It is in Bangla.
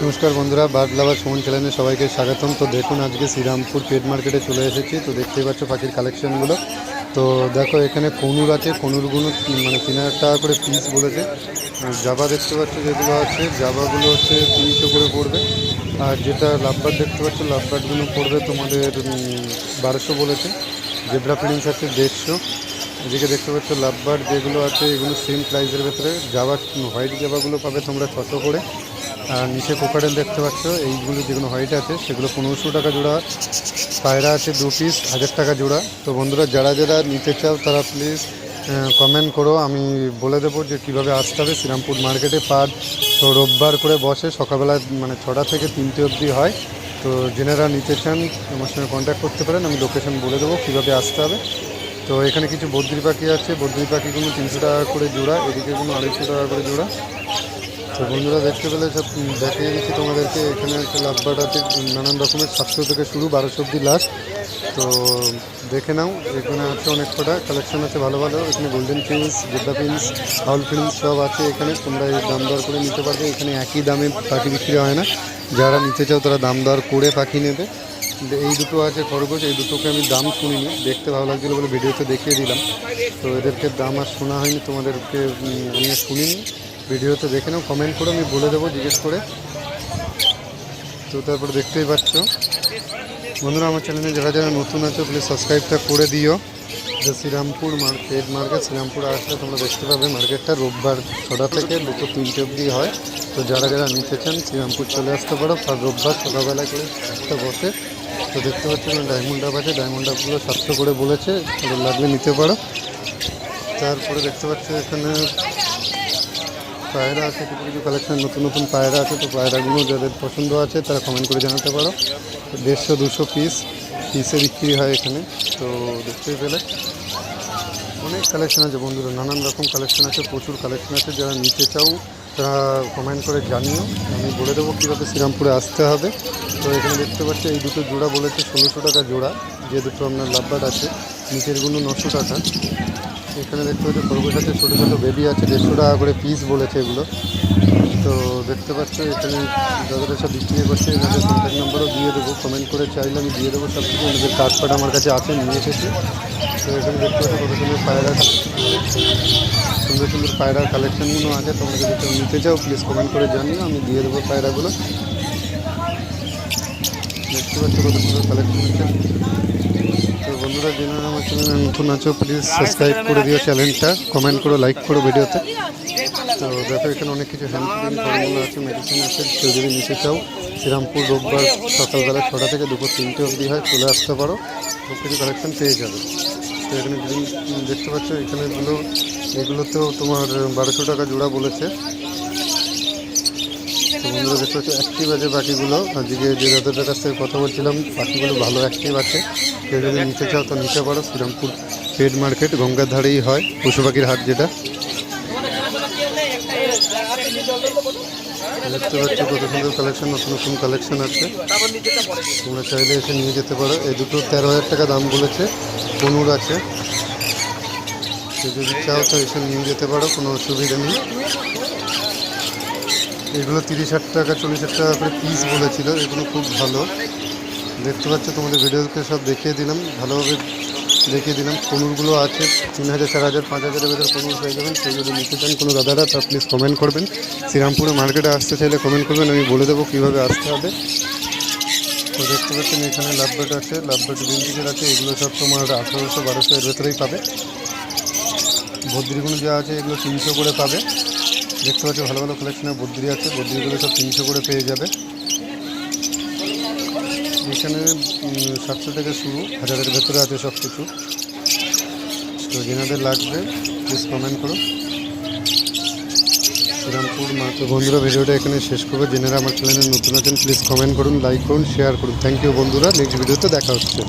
নমস্কার বন্ধুরা, বার্ড লাভার সুমন চ্যানেলে সবাইকে স্বাগতম। তো দেখুন, আজকে শ্রীরামপুর পেট মার্কেটে চলে এসেছি। তো দেখতেই পাচ্ছ পাখির কালেকশানগুলো। তো দেখো, এখানে কনুর আছে। কনুরগুলো মানে 3,000 টাকা করে পিস বলেছে। জাবা দেখতে পাচ্ছ যেগুলো আছে, জাবাগুলো হচ্ছে 300 করে পড়বে। আর যেটা লাভবার্ড দেখতে পাচ্ছ, লাভবার্ডগুলো পড়বে তোমাদের 1200 বলেছে। জেব্রা প্রিন্স আছে 150। এদিকে দেখতে পাচ্ছ লাভবার্ড যেগুলো আছে, এগুলো সেম প্রাইসের ভেতরে। জাবা হোয়াইট জাবাগুলো পাবে তোমরা 600 করে। আর নিচে কোকারেল দেখতে পাচ্ছ, এইগুলো যেগুলো হোয়াইট আছে সেগুলো 1500 টাকা জোড়া। পায়রা আছে 2 পিস, 1000 টাকা জোড়া। তো বন্ধুরা, যারা যারা নিতে চাও তারা প্লিজ কমেন্ট করো, আমি বলে দেবো যে কীভাবে আসতে হবে। শ্রীরামপুর মার্কেটে তো রোববার করে বসে, সকালবেলা মানে 6টা থেকে 3টে অবধি হয়। তো যেনারা নিতে চান আমার সঙ্গে কন্ট্যাক্ট করতে পারেন, আমি লোকেশন বলে দেবো কীভাবে আসতে হবে। তো এখানে কিছু বদ্রি পাখি আছে, বদ্রি পাখিগুলো 300 টাকা করে জোড়া, এদিকে কোনো 250 টাকা করে জোড়া। তো বন্ধুরা, দেখতে পেলে সব দেখিয়ে দিচ্ছি তোমাদেরকে। এখানে একটা লাভবার্ড আছে নানান রকমের, 700 থেকে শুরু, 1200 অব্দি লাস্ট। তো দেখে নাও, এখানে আছে অনেক কটা কালেকশন আছে ভালো ভালো। এখানে golden prince, zebra prince, howl prince সব আছে এখানে। তোমরা এই দাম দর করে নিতে পারবে। এখানে একই দামে পাখি বিক্রি হয় না, যারা নিতে চাও তারা দাম দর করে পাখি নেবে। এই দুটো আছে খরগোশ, এই দুটোকে আমি দাম শুনিনি, দেখতে ভালো লাগছিলো বলে ভিডিওতে দেখিয়ে দিলাম। তো এদেরকে দাম আর শোনা হয়নি, তোমাদেরকে আমি শুনিনি। ভিডিওতে দেখে নাও, কমেন্ট করে আমি বলে দেবো জিজ্ঞেস করে। তো তারপর দেখতেই পাচ্ছ বন্ধুরা, আমার চ্যানেলে যারা যারা নতুন আছো প্লিজ সাবস্ক্রাইবটা করে দিও। যে শ্রীরামপুর মার্কেট, শ্রীরামপুর আসলে তোমরা দেখতে পাবে মার্কেটটা রোববার 6টা থেকে দুপুর 3টে অবধি হয়। তো যারা যারা নিতে চান শ্রীরামপুর চলে আসতে পারো। আর রোববার সকালবেলা করে একটা বসে। তো দেখতে পাচ্ছ ডায়মন্ড ডাব আছে, ডায়মন্ড ডাবগুলো 700 করে বলেছে, ওদের লাগলে নিতে পারো। তারপরে দেখতে পাচ্ছ এখানে পায়রা আছে, কিছু কিছু কালেকশন নতুন নতুন পায়রা আছে। তো পায়রাগুলো যাদের পছন্দ আছে তারা কমেন্ট করে জানাতে পারো। 150-200 পিসে বিক্রি হয় এখানে। তো দেখতেই পেলে অনেক কালেকশন আছে বন্ধুরা, নানান রকম কালেকশন আছে, প্রচুর কালেকশন আছে। যারা নিতে চাও তারা কমেন্ট করে জানিও, আমি বলে দেবো কীভাবে শ্রীরামপুরে আসতে হবে। তো এখানে দেখতে পাচ্ছি এই দুটো জোড়া বলেছে 1600 টাকা জোড়া। যে দুটো আপনার লাভবার্ড আছে, নিচেরগুলো 900 টাকা। এখানে দেখতে পাচ্ছি খরগোশ আছে, ছোটো ছোটো বেবি আছে, 150 টাকা করে পিস বলেছে এগুলো। তো দেখতে পাচ্ছ এখানে যাদের সব বিক্রি করছে, এনাদের কন্ট্যাক্ট নাম্বারও দিয়ে দেবো, কমেন্ট করে চাইলে আমি দিয়ে দেবো সব কিছু। এনাদের কার্ড আমার কাছে আছে, নিয়ে এসেছি। তো এখানে দেখতে পাচ্ছি কত সুন্দর পায়রা, সুন্দর সুন্দর পায়রার কালেকশানগুলো আছে। তোমরা যদি কেউ নিতে চাও প্লিজ কমেন্ট করে জানিও, আমি দিয়ে দেবো পায়রাগুলো। দেখতে পাচ্ছ কত সুন্দর কালেকশন আছে। তো বন্ধুরা, যারা আমার চ্যানেলে নতুন আছো প্লিজ সাবস্ক্রাইব করে দিও চ্যানেলটা, কমেন্ট করো, লাইক করো ভিডিওতে। তো দেখো, এখানে অনেক কিছু হ্যান্ড ফিডিং ফর্মুলা আছে, মেডিসিন আছে। কেউ যদি নিতে চাও শ্রীরামপুর রোববার সকালবেলা 6টা থেকে দুপুর 3টে অবধি হয়, চলে আসতে পারো, সব কিছু কালেকশান পেয়ে যাবে। তো এখানে গ্রিন দেখতে পাচ্ছ, এগুলোতেও তোমার 1200 টাকা জোড়া বলেছে। তো বন্ধুরা দেখতে পাচ্ছ অ্যাক্টিভ আছে পাখিগুলো। আজকে যে দাদাটার কাছ থেকে কথা বলছিলাম, পাখিগুলো ভালো অ্যাক্টিভ আছে। কেউ যদি নিতে চাও তো নিতে পারো। শ্রীরামপুর পেট মার্কেট গঙ্গার ধারেই হয়, পশু পাখির হাট যেটা। দেখতে পাচ্ছ কত সুন্দর কালেকশন, নতুন নতুন কালেকশন আছে, তোমরা চাইলে এসে নিয়ে যেতে পারো। এই দুটো 13,000 টাকা দাম বলেছে। কনুর আছে, যদি চাও তো এসে নিয়ে যেতে পারো, কোনো অসুবিধা নেই। এগুলো 30,000 টাকা 40,000 টাকা করে পিস বলেছিল। এগুলো খুব ভালো, দেখতে পাচ্ছ তোমাদের ভিডিওতে সব দেখিয়ে দিলাম, ভালোভাবে দেখিয়ে দিলাম। কনুরগুলো আছে 3,000, 4,000, 5,000-এর ভেতর কনুর পেয়ে যাবেন। কেউ যদি নিতে চান কোনো দাদারা, তা প্লিজ কমেন্ট করবেন। শ্রীরামপুরে মার্কেটে আসতে চাইলে কমেন্ট করবেন, আমি বলে দেবো কীভাবে আসতে হবে। তো দেখতে পাচ্ছেন এখানে লাভবার্ড আছে, লাভবার্ড ভিন্টেজের আছে। এগুলো সব তোমার 1800-1200 এর ভেতরেই পাবে। বদ্রিগুলো যা আছে এগুলো 300 করে পাবে। দেখতে পাচ্ছ ভালো ভালো কালেকশনের বদ্রি আছে, বদ্রিগুলো সব 300 করে পেয়ে যাবে। এখানে 700 থেকে শুরু, 1000-এর ভেতরে আছে সব কিছু। তো যেনাদের লাগবে প্লিজ কমেন্ট করো। শ্রীরামপুর তো বন্ধুরা, ভিডিওটা এখানে শেষ করবো। যেনারা আমার চ্যানেলে নতুন আছেন প্লিজ কমেন্ট করুন, লাইক করুন, শেয়ার করুন। থ্যাংক ইউ বন্ধুরা, নেক্সট ভিডিওতে দেখা হচ্ছে।